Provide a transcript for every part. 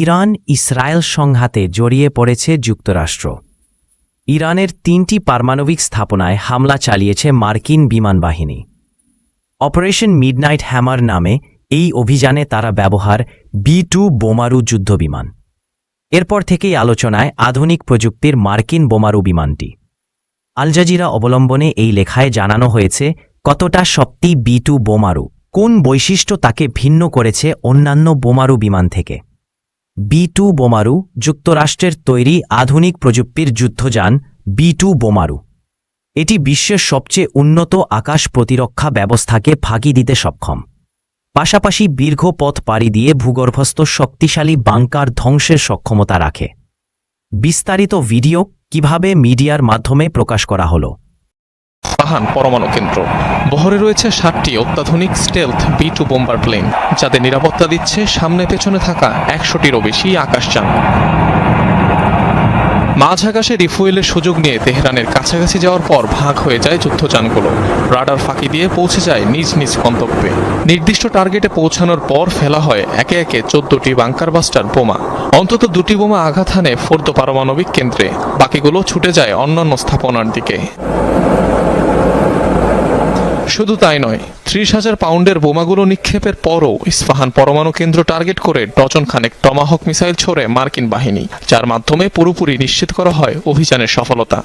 Iran Israel সংঘাতে জড়িয়ে পড়েছে যুক্তরাষ্ট্র। ইরানের ৩টি পারমাণবিক স্থাপনায় হামলা চালিয়েছে মার্কিন বিমানবাহিনী। অপারেশন মিডনাইট হ্যামার নামে এই অভিযানে তারা ব্যবহার B-2 বোমারু যুদ্ধবিমান। এরপর থেকেই আলোচনায় আধুনিক প্রযুক্তির মার্কিন বোমারু বিমানটি। আল জাজিরা অবলম্বনে এই লেখায় জানানো হয়েছে কতটা শক্তি B-2 বোমারু, কোন বৈশিষ্ট্য তাকে ভিন্ন করেছে অন্যান্য বোমারু বিমান থেকে। B-2 বোমারু যুক্তরাষ্ট্রের তৈরি আধুনিক প্রযুক্তির যুদ্ধযান B-2 বোমারু। এটি বিশ্বের সবচেয়ে উন্নত আকাশ প্রতিরক্ষা ব্যবস্থাকে ফাঁকি দিতে সক্ষম। পাশাপাশি দীর্ঘ পথ পাড়ি দিয়ে ভূগর্ভস্থ শক্তিশালী বাংকার ধ্বংসের সক্ষমতা রাখে। বিস্তারিত ভিডিও কিভাবে মিডিয়ার মাধ্যমে প্রকাশ করা হলো। ইস্পাহান পরমাণু কেন্দ্র বহরে রয়েছে 7টি অত্যাধুনিক স্টেলথ B-2 বোম্বার প্লেন, যাদের নিরাপত্তা দিচ্ছে সামনে পেছনে থাকা 100টিরও বেশি আকাশযান। মাঝ আকাশে রিফুয়েলের সুযোগ নিয়ে তেহরানের কাছাকাছি যাওয়ার পর ভাগ হয়ে যায় যুদ্ধযানগুলো। রাডার ফাঁকি দিয়ে পৌঁছে যায় নিজ নিজ গন্তব্যে। নির্দিষ্ট টার্গেটে পৌঁছানোর পর ফেলা হয় একে একে 14টি বাংকার বাস্টার বোমা। অন্তত 2টি বোমা আঘাত হানে ফোর্দো পারমাণবিক কেন্দ্রে, বাকিগুলো ছুটে যায় অন্যান্য স্থাপনার দিকে। শুধু তাই নয়, 30,000 পাউন্ডের বোমাগুলো নিক্ষেপের পরও ইস্পাহান পরমাণু কেন্দ্র টার্গেট করে ডজন খানেক টমাহক মিসাইল ছোড়ে মার্কিন বাহিনী, যার মাধ্যমে পুরোপুরি নিশ্চিত করা হয় অভিযানের সফলতা।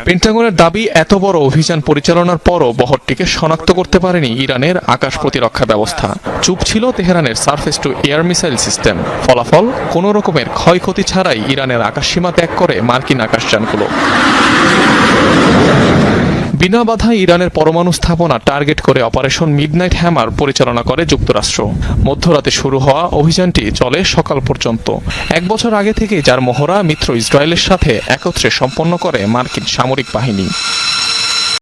পেন্টাগনের দাবি, এত বড় অভিযান পরিচালনার পরও বহরটিকে শনাক্ত করতে পারেনি ইরানের আকাশ প্রতিরক্ষা ব্যবস্থা। চুপ ছিল তেহরানের surface two air missile system. ফলাফল, কোনো রকমের ক্ষয়ক্ষতি ছাড়াই ইরানের আকাশসীমা ত্যাগ করে মার্কিন আকাশযানগুলো। বিনা বাধায় ইরানের পরমাণু স্থাপনা টার্গেট করে অপারেশন মিডনাইট হ্যামার পরিচালনা করে যুক্তরাষ্ট্র। মধ্যরাতে শুরু হওয়া অভিযানটি চলে সকাল পর্যন্ত। 1 বছর আগে থেকে যার মহড়া মিত্র ইসরায়েলের সাথে একত্রে সম্পন্ন করে মার্কিন সামরিক বাহিনী।